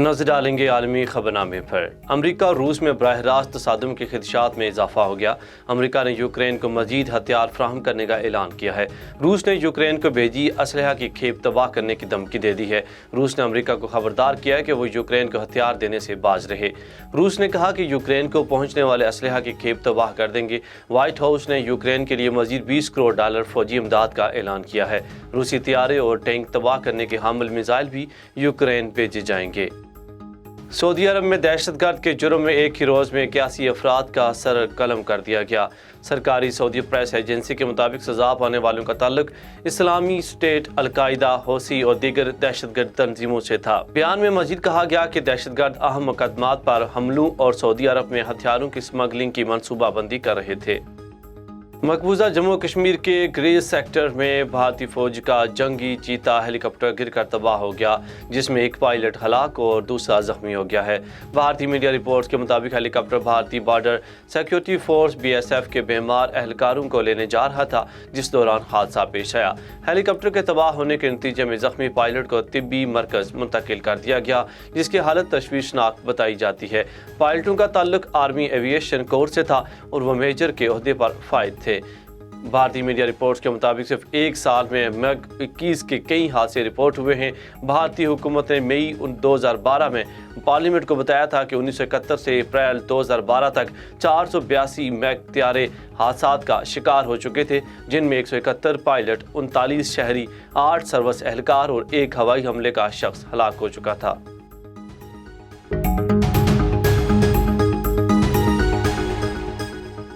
نظر ڈالیں گے عالمی خبرنامے پر۔ امریکہ اور روس میں براہ راست تصادم کے خدشات میں اضافہ ہو گیا۔ امریکہ نے یوکرین کو مزید ہتھیار فراہم کرنے کا اعلان کیا ہے۔ روس نے یوکرین کو بھیجی اسلحہ کی کھیپ تباہ کرنے کی دھمکی دے دی ہے۔ روس نے امریکہ کو خبردار کیا ہے کہ وہ یوکرین کو ہتھیار دینے سے باز رہے۔ روس نے کہا کہ یوکرین کو پہنچنے والے اسلحہ کی کھیپ تباہ کر دیں گے۔ وائٹ ہاؤس نے یوکرین کے لیے مزید $20 کروڑ فوجی امداد کا اعلان کیا ہے۔ روسی طیارے اور ٹینک تباہ کرنے کے حامل میزائل بھی یوکرین بھیجے جائیں گے۔ سعودی عرب میں دہشت گرد کے جرم میں ایک ہی روز میں 81 افراد کا سر قلم کر دیا گیا۔ سرکاری سعودی پریس ایجنسی کے مطابق سزا پانے والوں کا تعلق اسلامی اسٹیٹ، القاعدہ، حوثی اور دیگر دہشت گرد تنظیموں سے تھا۔ بیان میں مزید کہا گیا کہ دہشت گرد اہم مقدمات پر حملوں اور سعودی عرب میں ہتھیاروں کی اسمگلنگ کی منصوبہ بندی کر رہے تھے۔ مقبوضہ جموں کشمیر کے گریز سیکٹر میں بھارتی فوج کا جنگی چیتا ہیلی کاپٹر گر کر تباہ ہو گیا، جس میں ایک پائلٹ ہلاک اور دوسرا زخمی ہو گیا ہے۔ بھارتی میڈیا رپورٹس کے مطابق ہیلی کاپٹر بھارتی بارڈر سیکیورٹی فورس BSF کے بیمار اہلکاروں کو لینے جا رہا تھا، جس دوران حادثہ پیش آیا۔ ہیلی کاپٹر کے تباہ ہونے کے نتیجے میں زخمی پائلٹ کو طبی مرکز منتقل کر دیا گیا، جس کی حالت تشویشناک بتائی جاتی ہے۔ پائلٹوں کا تعلق آرمی ایوییشن کورس سے تھا اور وہ میجر کے عہدے پر فائز تھے۔ بھارتی میڈیا رپورٹس کے مطابق صرف ایک سال میں MiG-21 کے کئی حادثے رپورٹ ہوئے ہیں۔ بھارتی حکومت نے مئی 2012 میں پارلیمنٹ کو بتایا تھا کہ 1971 سے اپریل 2012 تک 482 MiG طیارے حادثات کا شکار ہو چکے تھے، جن میں 171 پائلٹ، 39 شہری، 8 سروس اہلکار اور ایک ہوائی حملے کا شخص ہلاک ہو چکا تھا۔